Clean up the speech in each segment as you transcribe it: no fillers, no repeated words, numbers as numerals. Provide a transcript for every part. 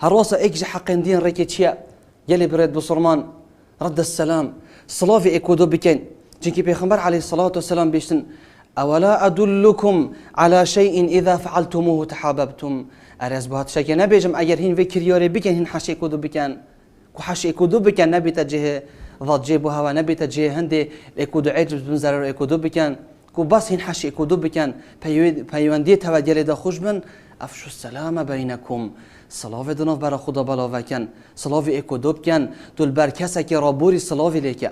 هروسا ايكج حقين دين ريكيتشيا يلي بريد بصرمان رد السلام صلافي اكودو بكين جنكي بيغمبر عليه الصلاة والسلام بيشتن أولا أدلكم على شيء إذا فعلتموه تحاببتم أريز بهات شيء نبيجم أجر هين في كريوري بكين هين حشي كودو بكين كحشي كودو بكين نبي تجيه ضد جيبوها ونبي تجيه هندي إكودو عجب بنزرر إكودو بكين كو بس هين حشي إكودو بكين بيوانديت هوا ديالي دا خشبن أفشو السلام بينكم صلاة دنوف برا خدا بلا وكن صلاة إكودو بكين دول بركسة كي رابوري صلاة ليكا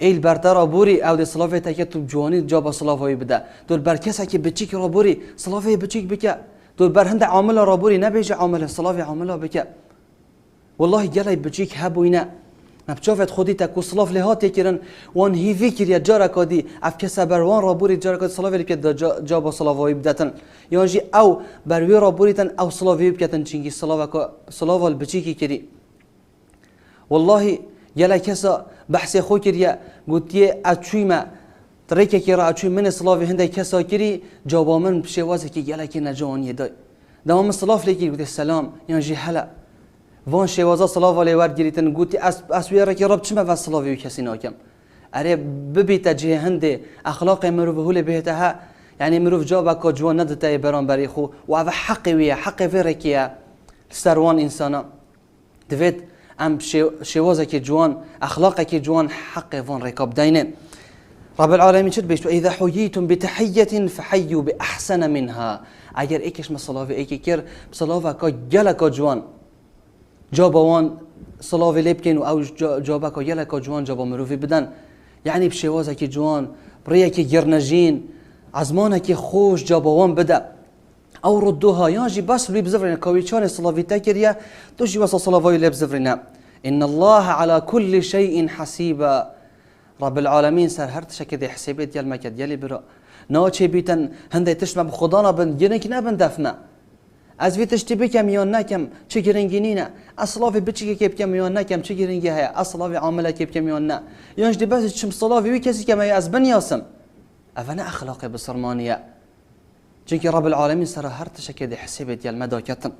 ایل برتر رابوری او د صلافه تکه تو جوانی جاب صلافه بده دول برکسه که بچیک رابوری صلافه بچیک بکه دول بر هند عامل رابوری نبیج عامل صلافه عامله بکه والله جلای بچیک هبوینه نبچافت خودی تکو صلاف لهات کرن وان هی فکر یا جارا کدی اف کسا بروان رابوری جارا کد صلافه که جاب صلافه بدتن یانجی او بروی رابوری تن او صلافه بکتن چنگی صلافه بچیکی کری والله يلا كسا بحث خو كريا قلت يا اتشيما تريكا كيرا اتشي من صلافي هندي كسا كري جوابا من بشوازك يلا كنا جوان يداي دوام الصلاف ليكي قلت السلام ينجي هلا فان شوازا صلاف على ورد جريتن قلت اسويرا كي رب شما بس صلافي وكسينا كم اري ببي تجيه هندي اخلاق مروف هو بهتها يعني مروف جوابك جوان ندتا بران بريخو وهذا حقي ويا حقي فيركيا سروان انسانا دفيت ام شوازك جوان اخلاقك جوان حق فون ركاب دينين رب العالمين شد بيش اذا حييتم بتحيه فحيوا باحسن منها اگر ايكش مصلاوي ايكي كير بصلاوك جلك جوان جابوان صلاوي لبكين او جابك جلك جوان جابا مروفي بدن يعني بشوازك جوان بريك جرنجين عزمانك خوش جابوان بدا او ردوها ياجي بس لي بزفرنا كويتشان صلافي تاكريا توجي بس صلافي لي بزفرنا ان الله على كل شيء حسيبا رب العالمين سر هر تشكد حسابات ديال مكد ديالي برا ناچي بيتن هندي تشمع بخدانا بن جنك نبن دفنا از في تشتبك يميون نكم تشكرنجينينا اصلافي بتشكي كيف كم يون نكم تشكرنجي هي اصلافي عامله كيف كم يون نا ينجد بس تشم صلافي وكسي كما از بن ياسم افنا اخلاقي بصرمانيه چونكي رب العالمين سر هر تشكد حسابات ديال مداكتن